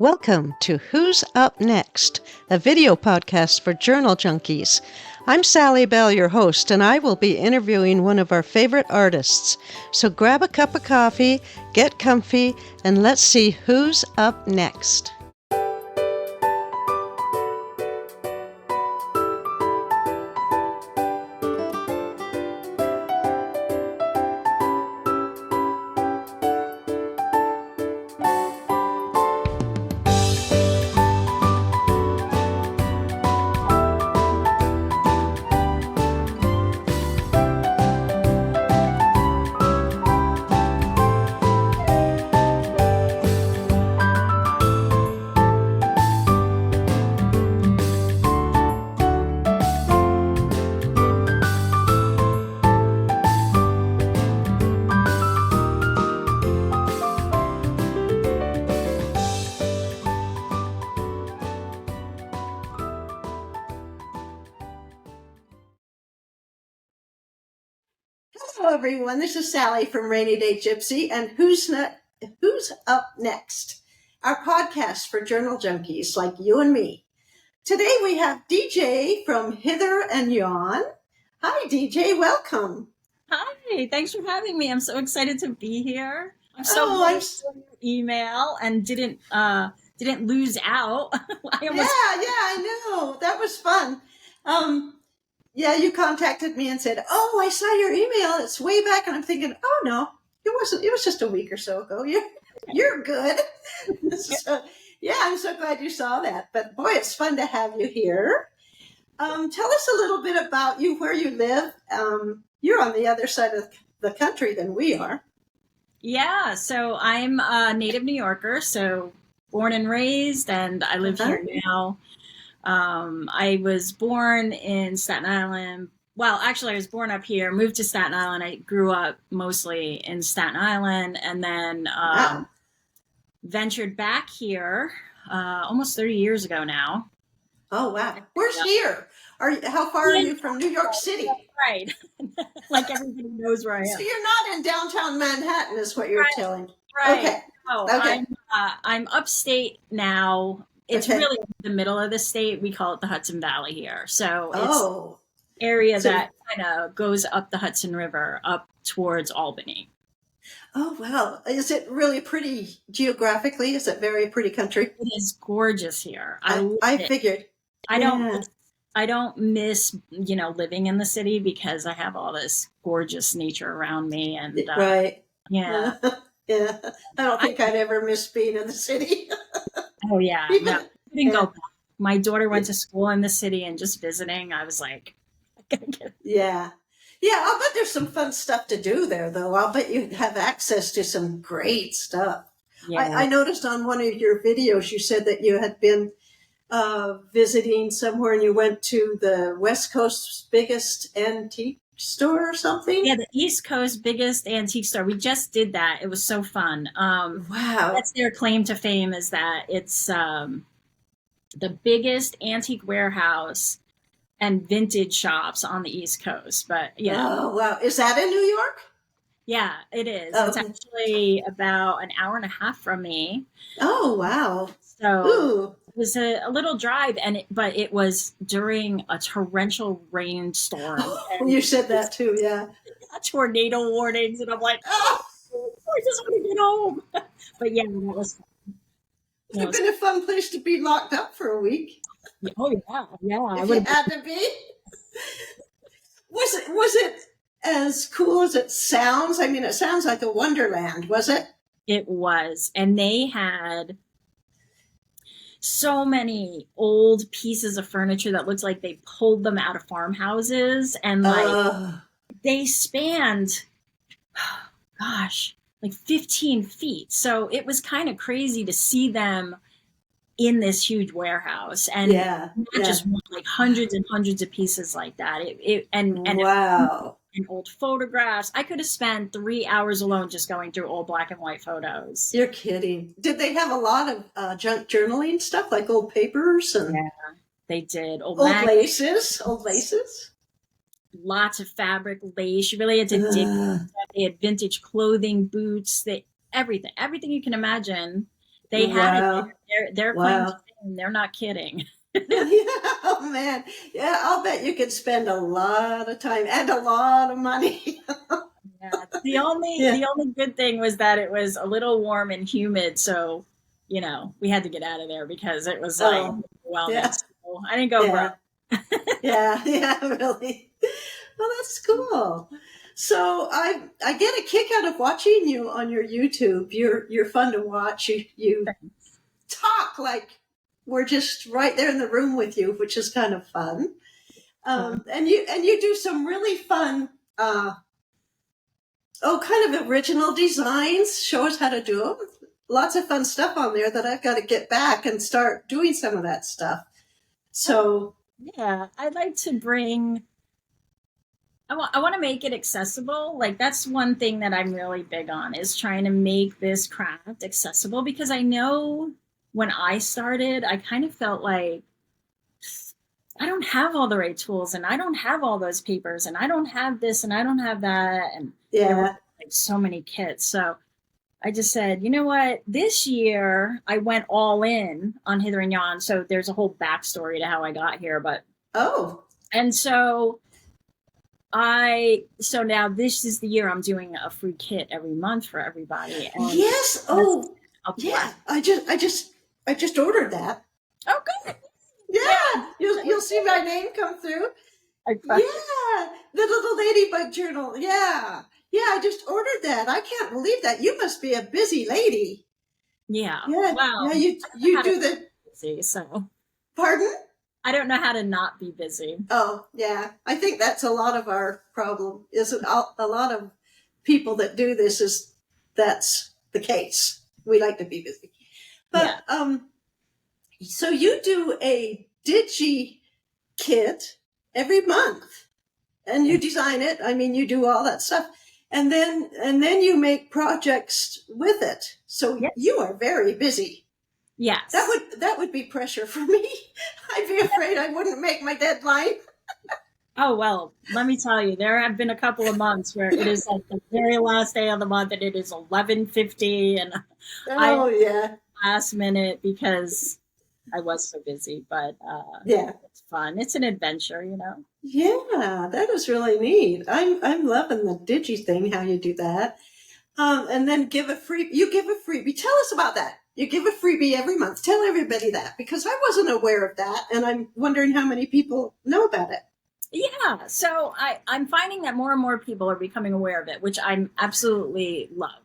Welcome to Who's Up Next, a video podcast for journal junkies. I'm Sally.lee.bell, your host, and I will be interviewing one of our favorite artists. So grab a cup of coffee, get comfy, and let's see who's up next. Hello, everyone. This is Sally from Rainy Day Gypsy, and Who's Up Next? Our podcast for journal junkies like you and me. Today we have DJ from Hither and Yon. Hi, DJ. Welcome. Hi. Thanks for having me. I'm so excited to be here. I'm so I'm for your email and didn't lose out. I know. That was fun. Yeah, you contacted me and said, "Oh, I saw your email. It's way back." And I'm thinking, "Oh no, it wasn't. It was just a week or so ago. You're good." So, yeah, I'm so glad you saw that. But boy, it's fun to have you here. Tell us a little bit about you, where you live. You're on the other side of the country than we are. Yeah, so I'm a native New Yorker, so born and raised, and I live here now. I was born in Staten Island. Well, actually, I was born up here, moved to Staten Island. I grew up mostly in Staten Island, and then ventured back here almost 30 years ago now. Oh, wow. Where's here? How far are you from New York City? Right. Like everybody knows where I am. So you're not in downtown Manhattan is what you're telling. Right. Okay. No, Okay. I'm upstate now. It's really in the middle of the state. We call it the Hudson Valley here. So it's an area that kind of goes up the Hudson River up towards Albany. Oh, wow. Is it really pretty geographically? Is it very pretty country? It is gorgeous here. I figured. I don't miss, living in the city because I have all this gorgeous nature around me. And right. Yeah. Yeah. I don't think I'd ever miss being in the city. Oh, yeah. No, I didn't go back. My daughter went to school in the city and just visiting. I was like, I gotta get. Yeah. Yeah, I'll bet there's some fun stuff to do there, though. I'll bet you have access to some great stuff. Yeah. I noticed on one of your videos, you said that you had been visiting somewhere and you went to the West Coast's biggest antique store or something? Yeah, the East Coast biggest antique store. We just did that. It was so fun. Wow. That's their claim to fame, is that it's the biggest antique warehouse and vintage shops on the East Coast. But yeah. Oh, wow. Is that in New York? Yeah, it is. Oh. It's actually about an hour and a half from me. Oh, wow. So it was a little drive, but it was during a torrential rainstorm. And you said that too, yeah. Tornado warnings, and I'm like, I just want to get home. But yeah, that was fun. It would have been a fun place to be locked up for a week. Oh yeah. If you had to be. Was it as cool as it sounds? I mean, it sounds like a wonderland, was it? It was. And they had so many old pieces of furniture that looked like they pulled them out of farmhouses, and they spanned, like 15 feet. So it was kind of crazy to see them in this huge warehouse, and just like hundreds and hundreds of pieces like that. And wow. And old photographs. I could have spent 3 hours alone just going through old black and white photos. You're kidding. Did they have a lot of junk journaling stuff, like old papers? And yeah, they did. Old laces? Lots of fabric, lace. You really had to dig. They had vintage clothing, boots, everything you can imagine. They had it. Wow. They're claiming to Wow. fame. They're not kidding. Yeah, oh man. Yeah, I'll bet you could spend a lot of time and a lot of money. Yeah. The only good thing was that it was a little warm and humid, so we had to get out of there because it was like Oh, overwhelming. yeah, So I didn't go broke. yeah, yeah, really. Well, that's cool. So I get a kick out of watching you on your YouTube. You're fun to watch. You talk like we're just right there in the room with you, which is kind of fun. And you do some really fun, kind of original designs. Show us how to do them. Lots of fun stuff on there that I've got to get back and start doing some of that stuff. So Yeah, I'd like to bring. I want to make it accessible. Like that's one thing that I'm really big on is trying to make this craft accessible because I know when I started, I kind of felt like I don't have all the right tools and I don't have all those papers and I don't have this and I don't have that. And there were yeah, like so many kits. So I just said, you know what? This year I went all in on Hither and Yon. So there's a whole backstory to how I got here. oh, And so now this is the year I'm doing a free kit every month for everybody. And yes, oh, yeah. I just ordered that. Oh, good. Yeah, you'll see my name come through. Yeah, the little ladybug journal. Yeah, I just ordered that. I can't believe that. You must be a busy lady. Yeah. Yeah, Well, yeah. You do the. Busy, so. Pardon? I don't know how to not be busy. Oh, yeah. I think that's a lot of our problem. Isn't a lot of people that do this is that's the case. We like to be busy, but so you do a digi kit every month, and you design it. I mean, you do all that stuff, and then you make projects with it. So yes. You are very busy. Yes. That would be pressure for me. I'd be afraid I wouldn't make my deadline. Oh, well, let me tell you, there have been a couple of months where it is like the very last day of the month and it is 11:50 and last minute because I was so busy, but it's fun. It's an adventure, Yeah, that is really neat. I'm loving the digi thing, how you do that. And then you give a freebie. Tell us about that. You give a freebie every month. Tell everybody that because I wasn't aware of that. And I'm wondering how many people know about it. Yeah. So I'm finding that more and more people are becoming aware of it, which I'm absolutely love.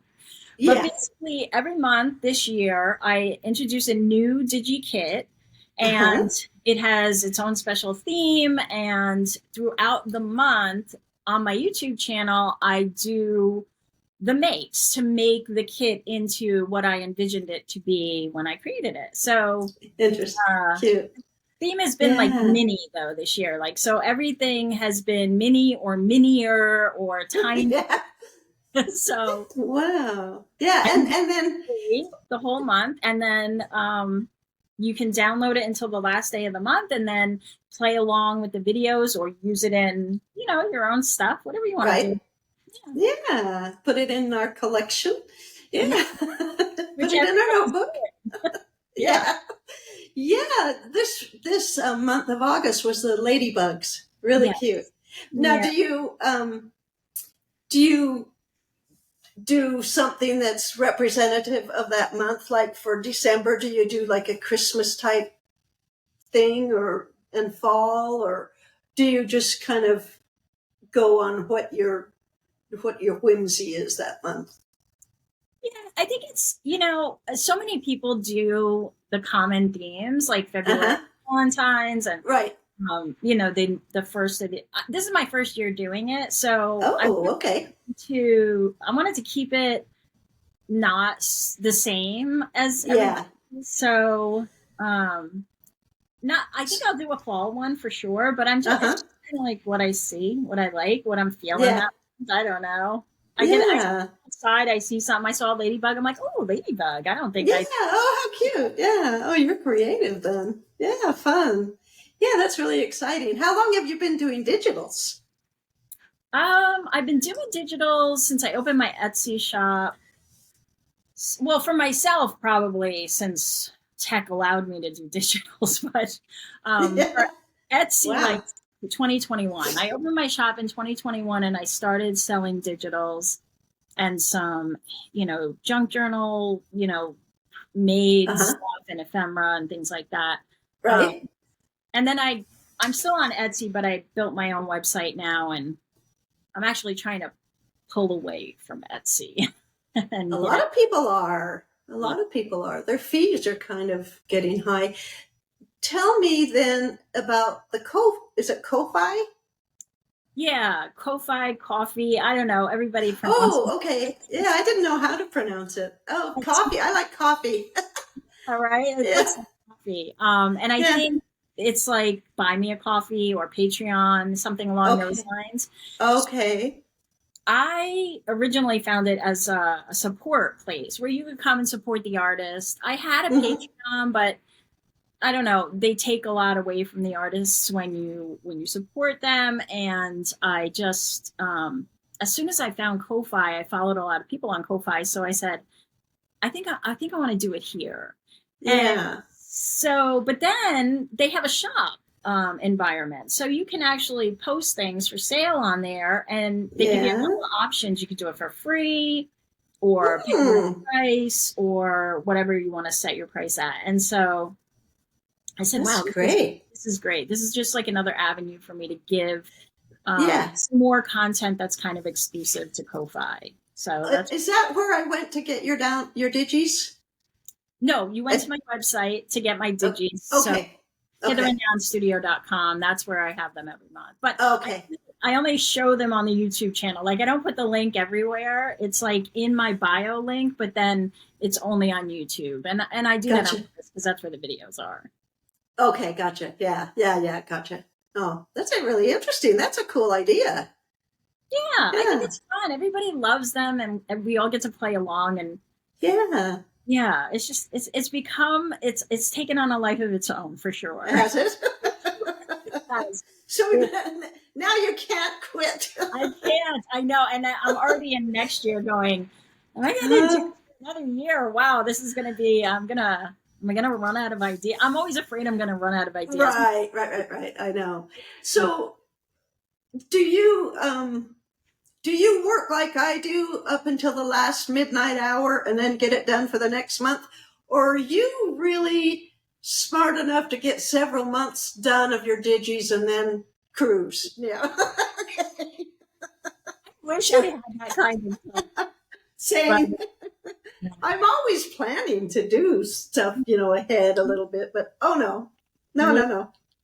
But basically every month this year, I introduce a new digi kit and it has its own special theme. And throughout the month on my YouTube channel, I do the makes to make the kit into what I envisioned it to be when I created it. So interesting. Cute. Theme has been like mini though this year. Like, so everything has been mini or minier or tiny. So wow. Yeah. And then the whole month. And then you can download it until the last day of the month and then play along with the videos or use it in, your own stuff, whatever you want to do. Yeah. Put it in our collection. Yeah. Put it in our notebook. Yeah. This month of August was the ladybugs. Really cute. Now, do you do something that's representative of that month? Like for December, do you do like a Christmas type thing in fall, or do you just kind of go on what your whimsy is that month? Yeah, I think it's, so many people do the common themes like February Valentine's and the first of the, this is my first year doing it. So I wanted to keep it not the same as everybody. So I think I'll do a fall one for sure, but I'm just kind of like what I see, what I like, what I'm feeling. I don't know. I get outside, I see something, I saw a ladybug, I'm like, oh, ladybug. I don't think oh, how cute. Yeah. Oh, you're creative then. Yeah, fun. Yeah, that's really exciting. How long have you been doing digitals? I've been doing digitals since I opened my Etsy shop Well, for myself, probably, since tech allowed me to do digitals, but for Etsy, Wow. like 2021. I opened my shop in 2021 and I started selling digitals and some, junk journal, made stuff and ephemera and things like that. Right. And then I'm still on Etsy, but I built my own website now, and I'm actually trying to pull away from Etsy. And A lot of people are. A lot of people are. Their fees are kind of getting high. Tell me then about the is it Ko-Fi? Yeah, Ko-Fi, coffee. I don't know. Everybody pronounces Oh, okay. Yeah, I didn't know how to pronounce it. Oh, coffee. I like coffee. All right. It's coffee. And I think it's like Buy Me a Coffee or Patreon, something along those lines. Okay. I originally found it as a support place where you could come and support the artist. I had a Patreon, but I don't know, they take a lot away from the artists when you support them. And I just, as soon as I found Ko-Fi, I followed a lot of people on Ko-Fi. So I said, I think I want to do it here. Yeah. And so, but then they have a shop environment. So you can actually post things for sale on there, and they give you a couple of options. You could do it for free or pick your price or whatever you want to set your price at. And so I said, wow, this is great. This is just like another avenue for me to give some more content that's kind of exclusive to Ko-Fi. So is that where I went to get your digis? No, you went to my website to get my digis. Okay. So HitherandYonStudio.com. That's where I have them every month. But I only show them on the YouTube channel. Like, I don't put the link everywhere. It's like in my bio link, but then it's only on YouTube. And I do that on purpose because that's where the videos are. Okay, gotcha. Yeah, gotcha. Oh, that's really interesting. That's a cool idea. Yeah, I think it's fun. Everybody loves them, and we all get to play along. And yeah, it's just it's become it's taken on a life of its own for sure. Has it? So now you can't quit. I can't. I know, and I'm already in next year going, am I going to do another year? Wow, this is going to be. Am I going to run out of ideas? I'm always afraid I'm going to run out of ideas. Right. I know. So, do you work like I do up until the last midnight hour and then get it done for the next month? Or are you really smart enough to get several months done of your digis and then cruise? Yeah. Okay. Wish I had that kind of stuff. Same. I'm always planning to do stuff, ahead a little bit, but no.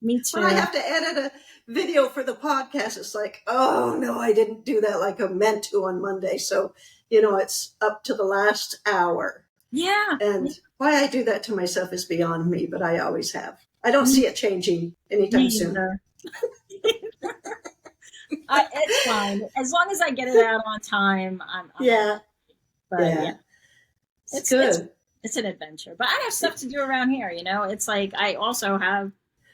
Me too. When I have to edit a video for the podcast, it's like, oh no, I didn't do that like I meant to on Monday. So, it's up to the last hour. Yeah. And why I do that to myself is beyond me, but I always have. I don't see it changing anytime soon. It's fine. As long as I get it out on time, I'm but yeah. It's good. It's an adventure. But I have stuff to do around here, It's like I also have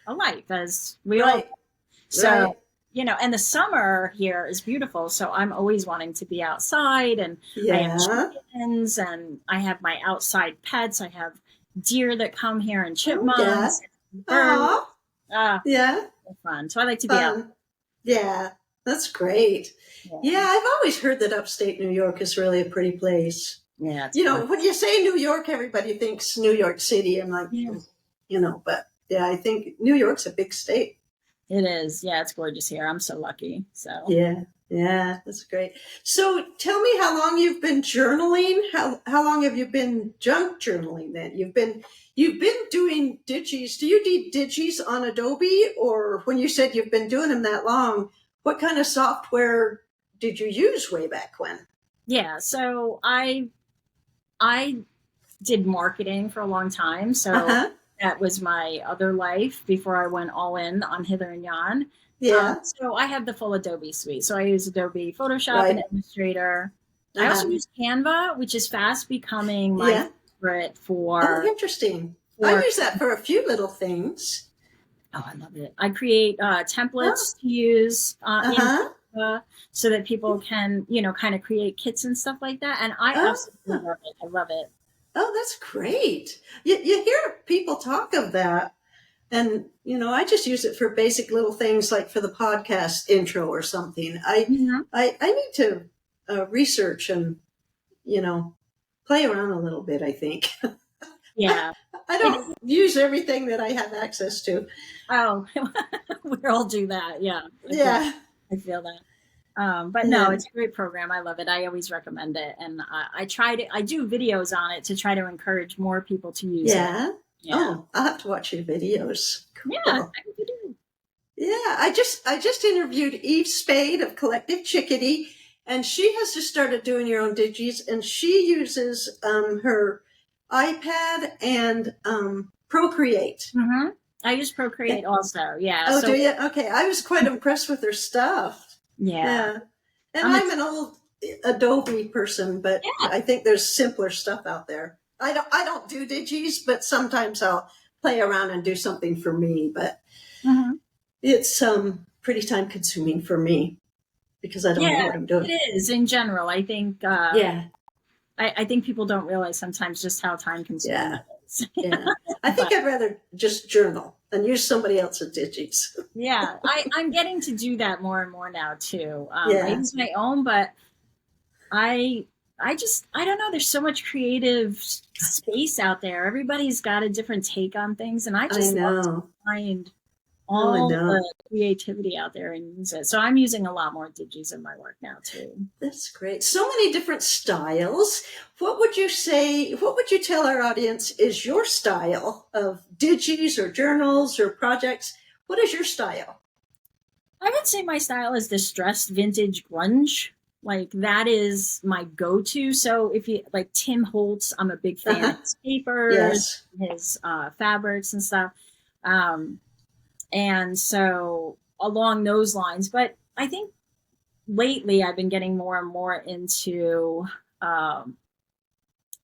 a life, as we all. So, and the summer here is beautiful. So I'm always wanting to be outside, and I have chickens, and I have my outside pets. I have deer that come here, and chipmunks. And birds. Fun. So I like to be out. Yeah, that's great. Yeah, I've always heard that upstate New York is really a pretty place. Yeah. When you say New York, everybody thinks New York City. I'm like, but I think New York's a big state. It is. Yeah, it's gorgeous here. I'm so lucky. So yeah, that's great. So tell me how long you've been journaling. How long have you been junk journaling then? You've been doing digis. Do you do digis on Adobe, or when you said you've been doing them that long, what kind of software did you use way back when? Yeah, so I did marketing for a long time. So that was my other life before I went all in on Hither and Yon. Yeah. So I have the full Adobe suite. So I use Adobe Photoshop and Illustrator. I also use Canva, which is fast becoming my favorite for. Oh, interesting. I use that for a few little things. Oh, I love it. I create templates to use in so that people can, kind of create kits and stuff like that. And I absolutely love it. I love it. Oh, that's great. You hear people talk of that. And, I just use it for basic little things like for the podcast intro or something. I need to research and, play around a little bit, I think. Yeah. I don't use everything that I have access to. Oh, we all do that. Yeah. I feel that. But no, it's a great program. I love it. I always recommend it. And I do videos on it to try to encourage more people to use it. Yeah. Oh, I'll have to watch your videos. Cool. Yeah, I think you do. Yeah, I just interviewed Eve Spade of Collective Chickadee, and she has just started doing her own digis, and she uses her iPad and Procreate. Mm-hmm. I use Procreate also. Yeah. Oh, do you? Okay, I was quite impressed with her stuff. Yeah. And I'm an old Adobe person, but I think there's simpler stuff out there. I don't do digis, but sometimes I'll play around and do something for me. But it's pretty time consuming for me because I don't know what I'm doing. It is in general. I think. I think people don't realize sometimes just how time consuming it is. I think I'd rather just journal and use somebody else's digits. Yeah, I'm getting to do that more and more now too. I use my own, but I don't know. There's so much creative space out there. Everybody's got a different take on things, and I just love to find all the creativity out there and use it. So I'm using a lot more digis in my work now too. That's great. So many different styles. What would you tell our audience is your style of digis or journals or projects? What is your style? I would say my style is distressed vintage grunge. Like that is my go-to. So if you like Tim Holtz, I'm a big fan of his papers, his fabrics and stuff. And so along those lines, but I think lately I've been getting more and more into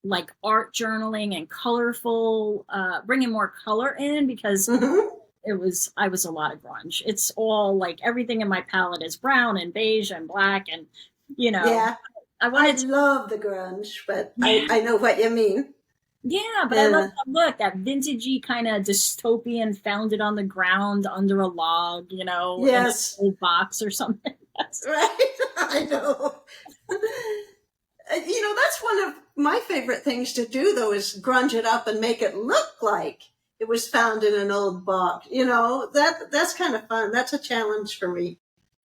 like art journaling and colorful, bringing more color in because I was a lot of grunge. It's all like everything in my palette is brown and beige and black and, I love the grunge, but I know what you mean. Yeah, but I love the look, that vintagey kind of dystopian, found it on the ground under a log, in an old box or something. Right, I know. That's one of my favorite things to do, though, is grunge it up and make it look like it was found in an old box. That's kind of fun. That's a challenge for me.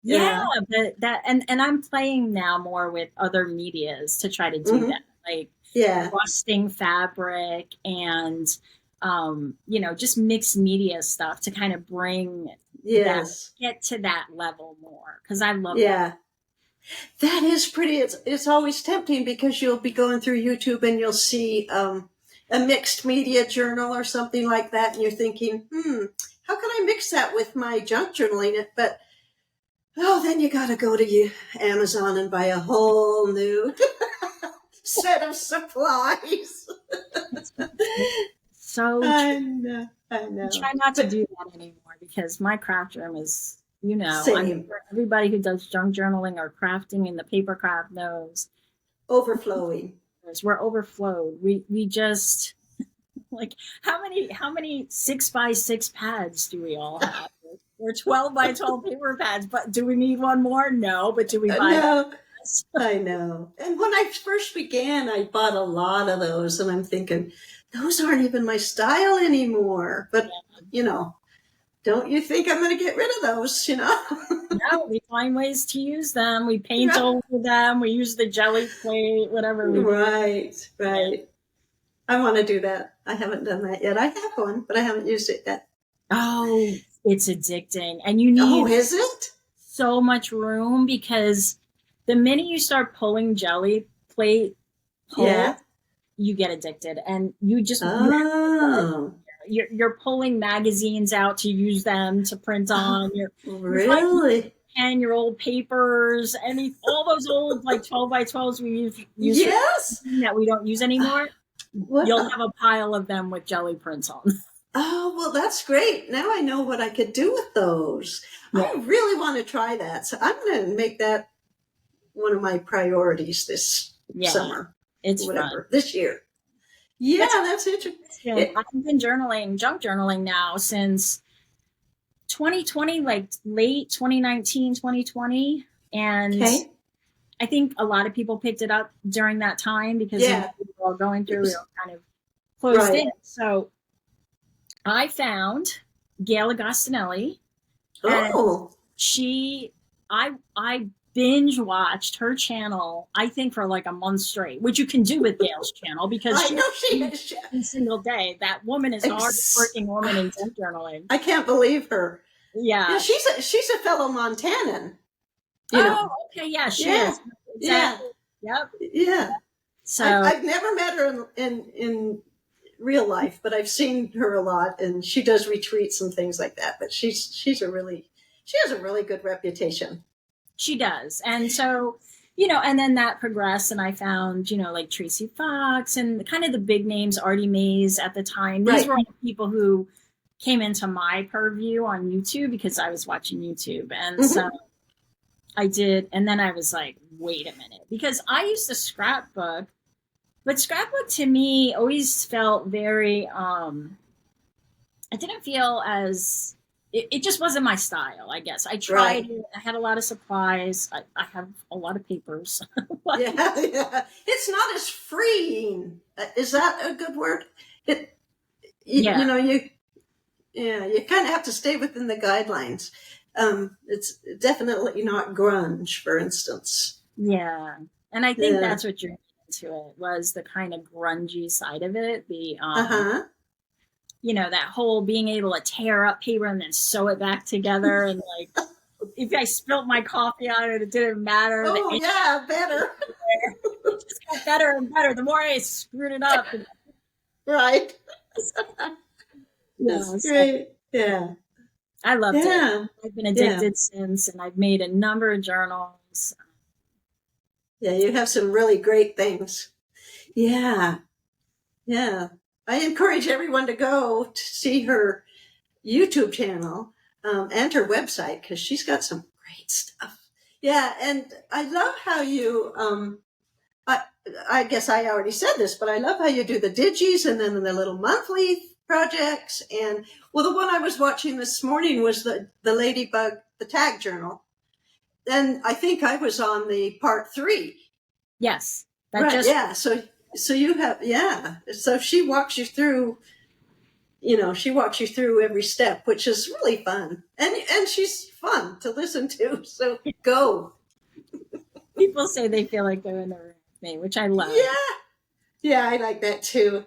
Yeah, but and I'm playing now more with other medias to try to do that, like rusting fabric and just mixed media stuff to kind of bring get to that level more because I love that. That is pretty. It's always tempting because you'll be going through YouTube and you'll see a mixed media journal or something like that, and you're thinking, how can I mix that with my junk journaling? But then you got to go to Amazon and buy a whole new set of supplies. So I know. I try not to do that anymore because my craft room is, Same. Everybody who does junk journaling or crafting in the paper craft knows. Overflowing. We're overflowed. We just like how many 6x6 pads do we all have? Or 12x12 paper pads, but do we need one more? No, but do we buy No, I know. And when I first began, I bought a lot of those, and I'm thinking, those aren't even my style anymore. But, don't you think I'm going to get rid of those, No, we find ways to use them. We paint over them. We use the jelly plate, whatever we do. Right. I want to do that. I haven't done that yet. I have one, but I haven't used it yet. Oh, it's addicting. And you need is it? So much room because the minute you start pulling jelly plate you get addicted. And you just you're pulling magazines out to use them to print on. Really? And your old papers, all those old like 12x12s we use that we don't use anymore. You'll have a pile of them with jelly prints on. Oh, well, that's great. Now I know what I could do with those. Yeah. I really want to try that. So I'm going to make that one of my priorities this summer. It's whatever, fun. this year. Yeah, that's interesting. I've been journaling, junk journaling now since 2020, like late 2019, 2020. And Okay. I think a lot of people picked it up during that time because we were all going through, we were kind of closed in. So I found Gail Agostinelli. Oh. I binge watched her channel, I think, for like a month straight, which you can do with Gail's channel because I know she is. every single day. That woman is a hard-working woman in junk journaling. I can't believe her. Yeah. She's a fellow Montanan. Okay. Yeah, she is. Exactly. Yeah. Yep. Yeah. So I've never met her in real life, but I've seen her a lot, and she does retreats and things like that. But she has a really good reputation. She does. And so, and then that progressed, and I found, like Tracy Fox and kind of the big names, Artie Mays at the time. These were all people who came into my purview on YouTube because I was watching YouTube. And so I did. And then I was like, wait a minute, because I used to scrapbook, but scrapbook to me always felt very, I didn't feel as, it just wasn't my style, I guess. I tried it. I had a lot of supplies. I have a lot of papers. Yeah. It's not as freeing. Is that a good word? You kind of have to stay within the guidelines. It's definitely not grunge, for instance. Yeah. And I think that's what you're into it, was the kind of grungy side of it. The, that whole being able to tear up paper and then sew it back together. And like, if I spilled my coffee on it, it didn't matter. Oh, yeah, better. It just got better and better the more I screwed it up. Right. That's great. Yeah. I loved it. I've been addicted since, and I've made a number of journals. Yeah, you have some really great things. Yeah. Yeah. I encourage everyone to go to see her YouTube channel and her website, because she's got some great stuff. Yeah, and I love how you, I guess I already said this, but I love how you do the digis and then the little monthly projects. And, well, the one I was watching this morning was the Ladybug, the tag journal. And I think I was on the part 3. Yes. So you have, so she walks you through, every step, which is really fun. And she's fun to listen to. So go. People say they feel like they're in the room with me, which I love. Yeah, I like that too.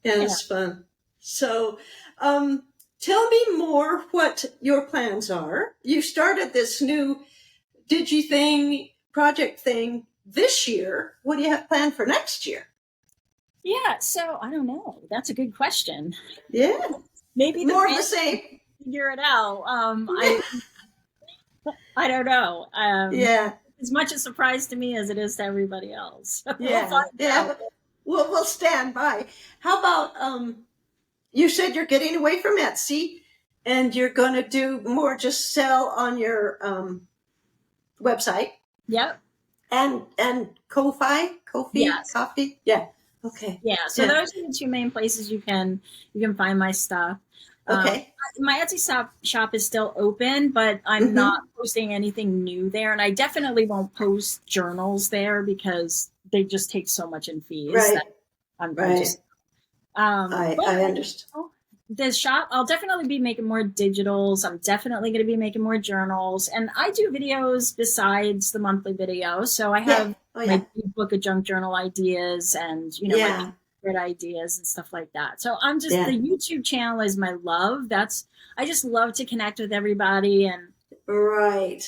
Yeah, it's fun. So, tell me more what your plans are. You started this new project thing this year. What do you have planned for next year? Yeah, so I don't know. That's a good question. Yeah. Maybe more of the same. Figure it out. I don't know. As much a surprise to me as it is to everybody else. We'll stand by. How about you said you're getting away from Etsy and you're going to do more just sell on your website? Yep. And Ko-fi? Yes. Coffee? Yeah. Okay. Yeah. So those are the 2 main places you can find my stuff. Okay. My Etsy shop is still open, but I'm not posting anything new there. And I definitely won't post journals there because they just take so much in fees. Right. I'm going to I understand. The shop, I'll definitely be making more digitals. I'm definitely going to be making more journals. And I do videos besides the monthly video. So I have my book of junk journal ideas and, my favorite ideas and stuff like that. So I'm just, the YouTube channel is my love. I just love to connect with everybody and able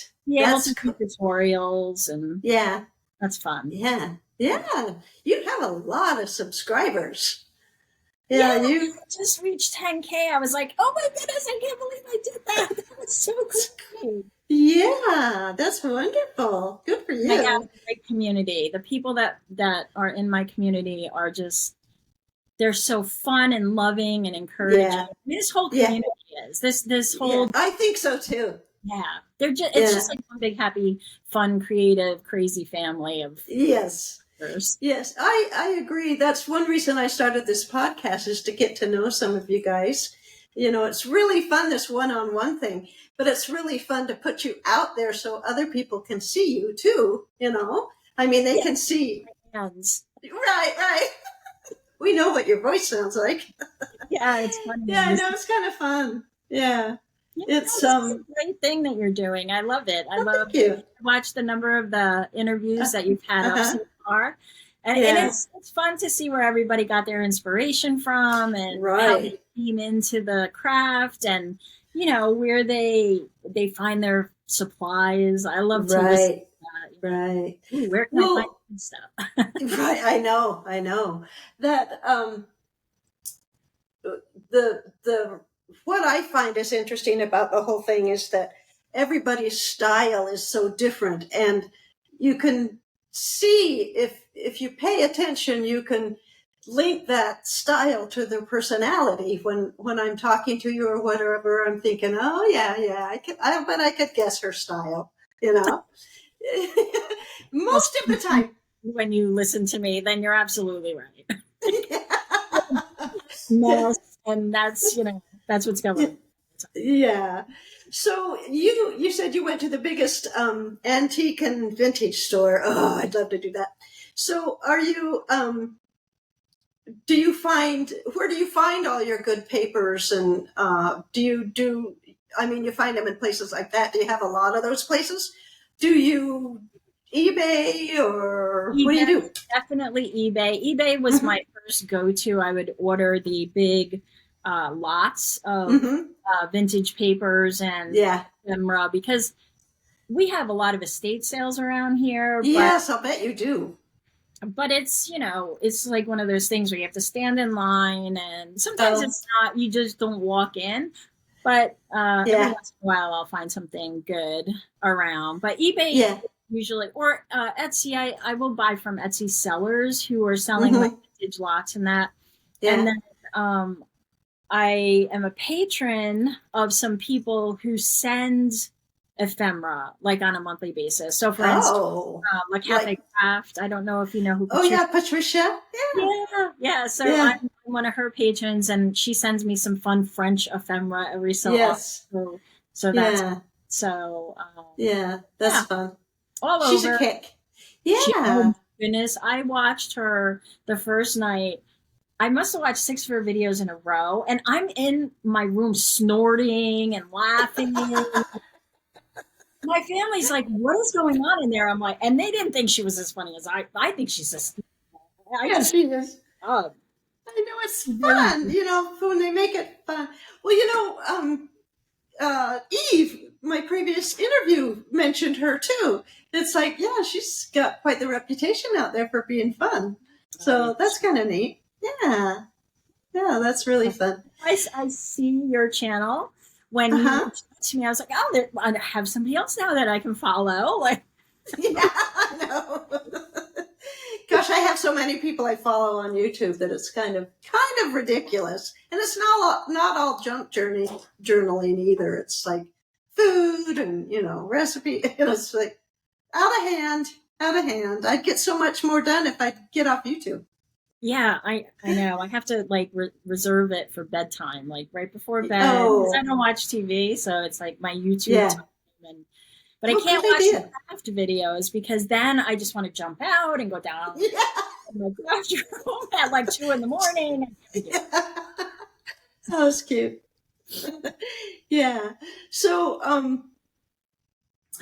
to do tutorials and that's fun. Yeah. Yeah. You have a lot of subscribers. You just reached 10K. I was like, oh my goodness, I can't believe I did that. That was so cool. Yeah, that's wonderful. Good for you. I have a great community. The people that are in my community are just they're so fun and loving and encouraging. Yeah. I mean, this whole community is this whole. Yeah, I think so too. Yeah, they're just it's just like one big happy, fun, creative, crazy family of Yes. Yes, I agree. That's one reason I started this podcast, is to get to know some of you guys. You know, it's really fun, this one-on-one thing, but it's really fun to put you out there so other people can see you too, you know? I mean, they can see. Hands. Right. We know what your voice sounds like. Yeah, it's funny. Yeah, I know, it's kind of fun. Yeah. It's a great thing that you're doing. I love it. I love to watch the number of the interviews that you've had up so far. And it's fun to see where everybody got their inspiration from, and how they came into the craft, and you know, where they find their supplies. I love to listen to that. Right. Ooh, where can I find good stuff? Right. I know. That the what I find is interesting about the whole thing is that everybody's style is so different, and you can see, if you pay attention, you can link that style to their personality. When I'm talking to you or whatever, I'm thinking, oh yeah, I bet I could guess her style, you know. Most of the time. When you listen to me, then you're absolutely right. Yes, and that's, you know, that's what's going on. Yeah. So you said you went to the biggest antique and vintage store. Oh, I'd love to do that. So are you, where do you find all your good papers, and you find them in places like that? Do you have a lot of those places? Do you eBay, or what do you do? Definitely eBay. eBay was my first go-to. I would order the big lots of vintage papers and ephemera, because we have a lot of estate sales around here. Yes, I'll bet you do. But it's, you know, it's like one of those things where you have to stand in line, and sometimes it's not, you just don't walk in. But every once in a while I'll find something good around. But eBay usually, or Etsy, I will buy from Etsy sellers who are selling like vintage lots and that. And then I am a patron of some people who send ephemera, like on a monthly basis. So for instance, like Cafe Craft, I don't know if you know who Patricia. So I'm one of her patrons, and she sends me some fun French ephemera every so often. So that's that's fun. All She's over. A kick. Oh goodness, I watched her the first night. I must have watched 6 of her videos in a row, and I'm in my room snorting and laughing. My family's like, what is going on in there? I'm like, and they didn't think she was as funny as I think she's just. She is. I know, it's fun, you know, when they make it fun. Well, you know, Eve, my previous interview, mentioned her too. It's like, she's got quite the reputation out there for being fun. So that's kind of neat. Yeah, that's really fun. I see your channel. When you reached out to me, I was like, I have somebody else now that I can follow. Like, I know. Gosh, I have so many people I follow on YouTube that it's kind of ridiculous. And it's not all junk journaling either. It's like food and, you know, recipe. It's like out of hand. I'd get so much more done if I get off YouTube. Yeah, I know. I have to like reserve it for bedtime, like right before bed. Because I don't watch TV, so it's like my YouTube time. But I can't watch the craft videos, because then I just want to jump out and go down in my craft room at like 2 a.m. That was cute. So,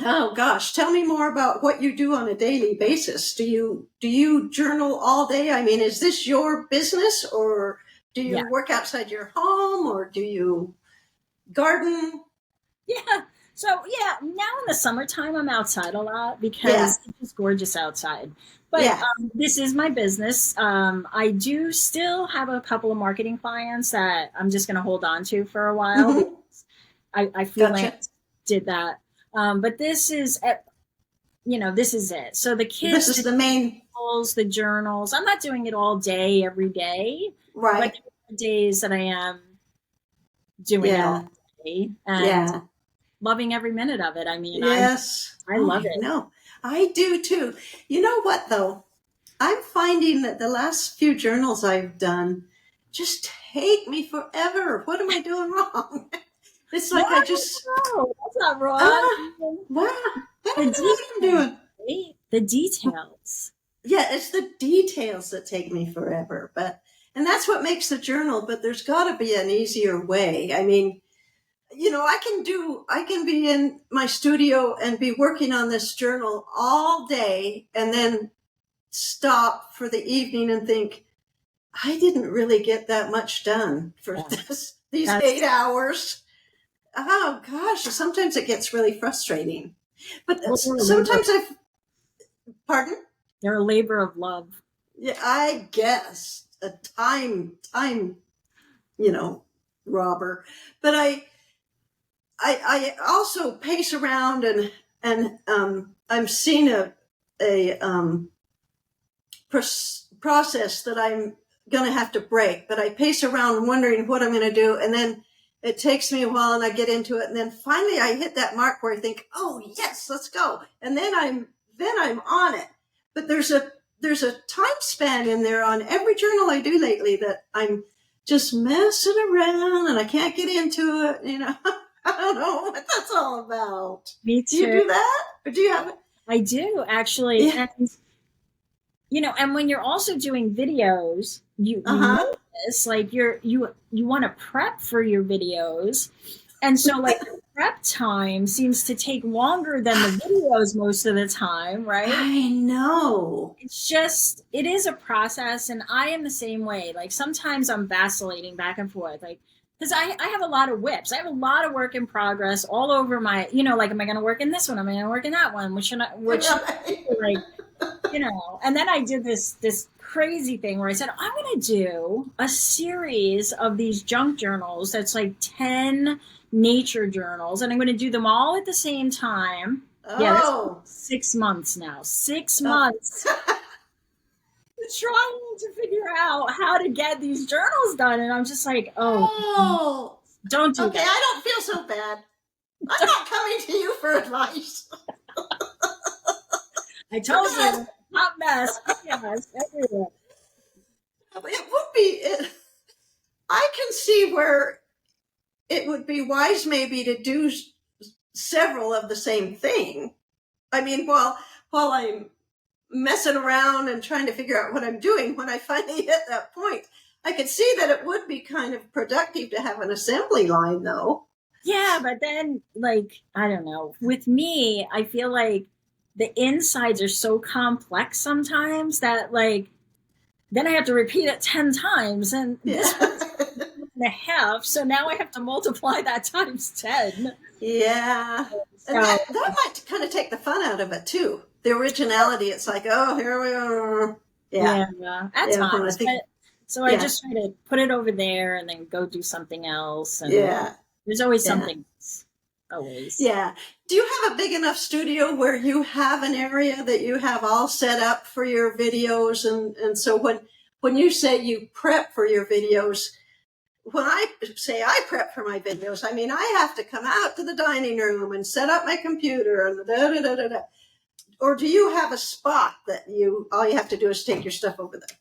oh gosh, tell me more about what you do on a daily basis. Do you journal all day? I mean, is this your business, or do you work outside your home, or do you garden? So now in the summertime, I'm outside a lot because it's just gorgeous outside. But this is my business. I do still have a couple of marketing clients that I'm just going to hold on to for a while. Because I feel like I did that. But this is this is it. So the kids, This is the main, the journals, I'm not doing it all day, every day. right. But there are days that I am doing it all day and loving every minute of it. I mean, yes, I love it. No, I do too. You know what though? I'm finding that the last few journals I've done just take me forever. What am I doing wrong? It's like No, that's not wrong. Wow. I don't know what I'm doing. Right? The details. Yeah, it's the details that take me forever. And that's what makes the journal, but there's got to be an easier way. I mean, I can be in my studio and be working on this journal all day and then stop for the evening and think, I didn't really get that much done for these 8 hours. Oh gosh, sometimes it gets really frustrating. But sometimes pardon? They're a labor of love. Yeah, I guess a time, robber. But I also pace around and I'm seeing a process that I'm going to have to break, but I pace around wondering what I'm going to do. And then it takes me a while and I get into it. And then finally I hit that mark where I think, oh yes, let's go. And then I'm on it. But there's a time span in there on every journal I do lately that I'm just messing around and I can't get into it. I don't know what that's all about. Me too. Do you do that? Or do you have it? I do actually. Yeah. And when you're also doing videos, you notice like you want to prep for your videos. And so like the prep time seems to take longer than the videos most of the time, right? I know. It is a process, and I am the same way. Like sometimes I'm vacillating back and forth, like, because I have a lot of whips. I have a lot of work in progress all over my, like, am I going to work in this one? Am I going to work in that one? And then I did this crazy thing where I said, I'm going to do a series of these junk journals. That's like 10 nature journals. And I'm going to do them all at the same time. Oh. Yeah, that's 6 months now. 6 months. Trying to figure out how to get these journals done, and I'm just like, don't do that. Okay, I don't feel so bad. I'm not coming to you for advice. I told you, hot mess, yes, everywhere. It would be. I can see where it would be wise, maybe, to do several of the same thing. I mean, while I'm messing around and trying to figure out what I'm doing, when I finally hit that point, I could see that it would be kind of productive to have an assembly line, though. Yeah, but then, like, I don't know. With me, I feel like the insides are so complex sometimes that, like, then I have to repeat it 10 times, and this one's and a half, so now I have to multiply that times 10. Yeah. So, and that might kind of take the fun out of it, too. The originality, it's like, oh, here we are. Yeah, at times. So I just try to put it over there and then go do something else. And there's always something else. Always. Yeah. Do you have a big enough studio where you have an area that you have all set up for your videos? And so when you say you prep for your videos, when I say I prep for my videos, I mean, I have to come out to the dining room and set up my computer and da-da-da-da-da. Or do you have a spot that all you have to do is take your stuff over there?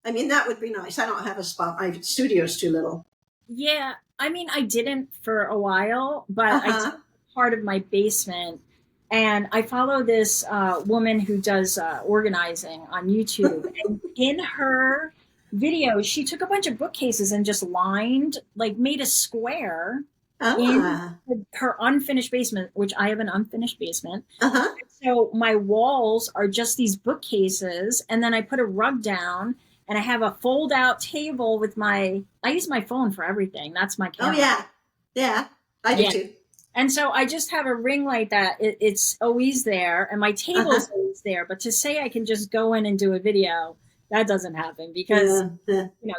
I mean, that would be nice. I don't have a spot. My studio's too little. Yeah. I mean, I didn't for a while, but I took part of my basement, and I follow this woman who does organizing on YouTube. And in her videos, she took a bunch of bookcases and just made a square in her unfinished basement, which I have an unfinished basement. So my walls are just these bookcases, and then I put a rug down, and I have a fold-out table with I use my phone for everything. That's my camera. Oh, yeah. I do too. And so I just have a ring light that it's always there, and my table's always there. But to say I can just go in and do a video, that doesn't happen because,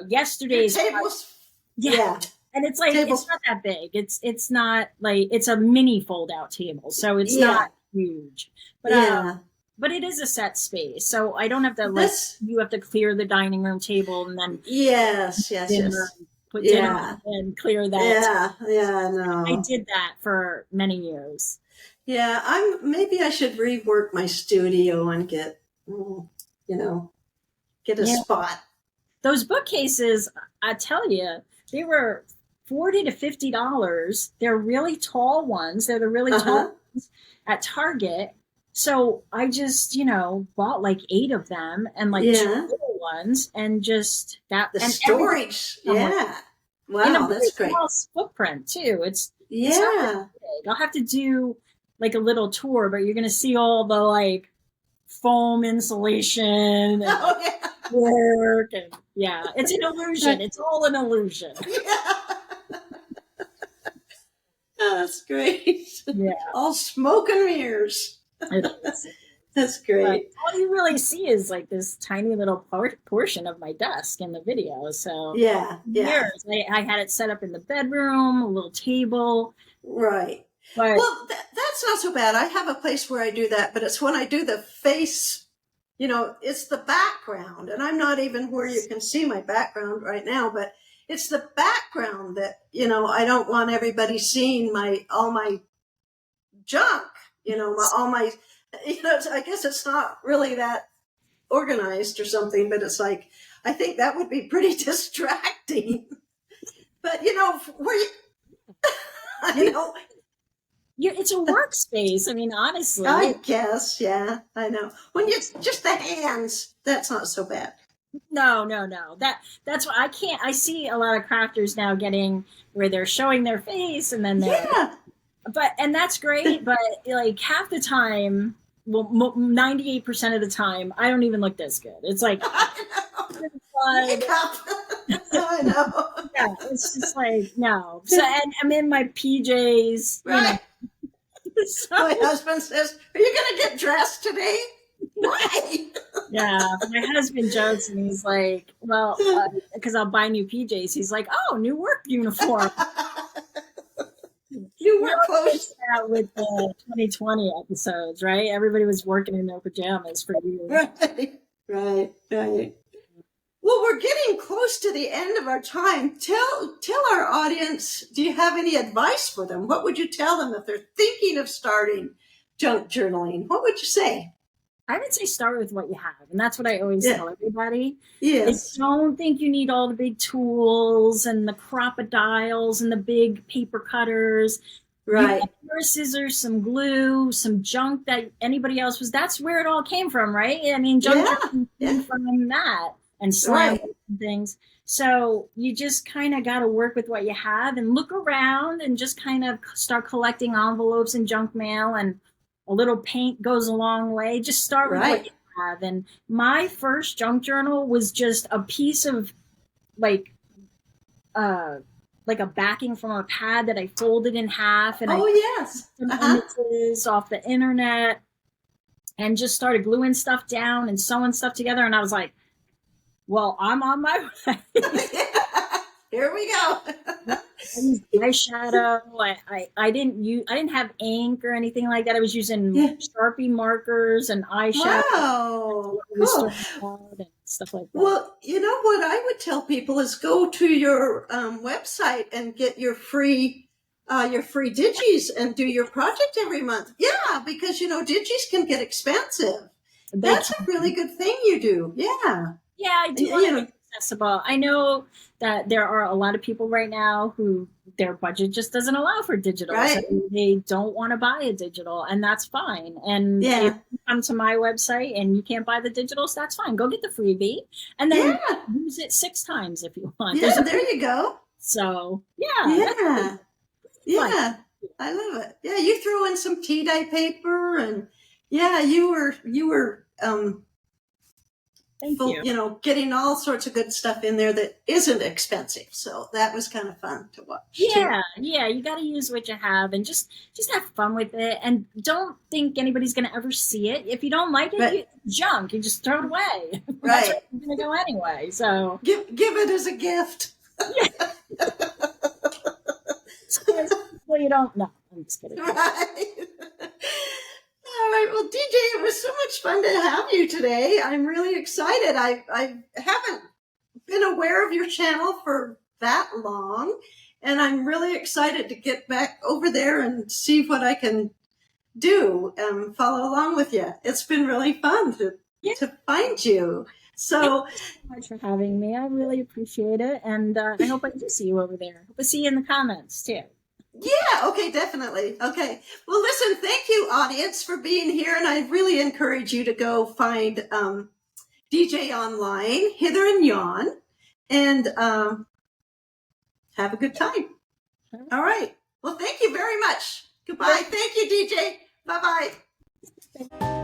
yesterday's... And it's like, it's not that big. It's not like, it's a mini fold out table. So it's not huge. But but it is a set space, so I don't have to you have to clear the dining room table and then yes, put dinner and clear that. No. I did that for many years. Yeah, maybe I should rework my studio and get a spot. Those bookcases, I tell you, they were $40 to $50. They're really tall ones. They're the really tall ones at Target. So I just, bought like 8 of them and like 2 little ones and just that. The and storage. Yeah. Wow, that's great. Footprint too. It's not big. I'll have to do like a little tour, but you're going to see all the like foam insulation and work. And it's an illusion. It's all an illusion. Yeah. Oh, that's great. Yeah. All smoke and mirrors. It is. That's great. But all you really see is like this tiny little portion of my desk in the video. So years, I had it set up in the bedroom, a little table. Right. But, well, that's not so bad. I have a place where I do that, but it's when I do the face, it's the background. And I'm not even where you can see my background right now, but it's the background that, I don't want everybody seeing all my junk, all my, I guess it's not really that organized or something, but it's like, I think that would be pretty distracting. But, where you, it's a workspace. I mean, honestly. I guess, yeah, I know. When you just the hands, that's not so bad. No. That's why I see a lot of crafters now getting where they're showing their face and then and that's great, but like half the time, 98% of the time, I don't even look this good. It's like, I know. Yeah, it's just like, no. So, and I'm in my PJs. Right. So, my husband says, "Are you going to get dressed today?" Why? Yeah, my husband jokes and he's like, well, because I'll buy new PJs. He's like, oh, new work uniform. You were close out with the 2020 episodes, right? Everybody was working in their pajamas for years. Right. Well, we're getting close to the end of our time. Tell our audience, do you have any advice for them? What would you tell them if they're thinking of starting junk journaling? What would you say? I would say start with what you have. And that's what I always tell everybody. Yes. I don't think you need all the big tools and the crocodiles and the big paper cutters. Right. Your scissors, some glue, some junk that anybody else was. That's where it all came from, right? I mean, junk came from that and slime and things. So you just kind of got to work with what you have and look around and just kind of start collecting envelopes and junk mail, and a little paint goes a long way. Just start with what you have. And my first junk journal was just a piece of like a backing from a pad that I folded in half, and some images off the internet, and just started gluing stuff down and sewing stuff together. And I was like, well, I'm on my way. Here we go. I used eyeshadow. I didn't have ink or anything like that. I was using Sharpie markers and eyeshadow. Wow, cool. And stuff like that. Well, what I would tell people is go to your website and get your free digis and do your project every month. Yeah, because digis can get expensive. That's a really good thing you do. Yeah. Yeah, I do want to make it accessible. I know that there are a lot of people right now who their budget just doesn't allow for digital. Right. So they don't want to buy a digital, and that's fine. And if you come to my website and you can't buy the digitals, that's fine. Go get the freebie and then use it 6 times if you want. Yeah, there you go. So, Yeah. I love it. Yeah, you throw in some tea dye paper, and you were Thank you. Getting all sorts of good stuff in there that isn't expensive. So that was kind of fun to watch. Yeah, you got to use what you have and just have fun with it, and don't think anybody's going to ever see it. If you don't like it, junk. You just throw it away. Right. That's where you're going to go anyway. So give it as a gift. Well, you don't know. I'm just kidding. Right. right. Well, DJ, it was so much fun to have you today. I'm really excited. I haven't been aware of your channel for that long, and I'm really excited to get back over there and see what I can do and follow along with you. It's been really fun to find you. So thank you so much for having me. I really appreciate it, and I hope I do see you over there. Hope I see you in the comments too. yeah, okay, definitely. Okay. Well, listen, thank you, audience, for being here, and I really encourage you to go find DJ online, Hither and Yon, and have a good time. All right. Well, thank you very much. Goodbye. Thank you, DJ. Bye-bye.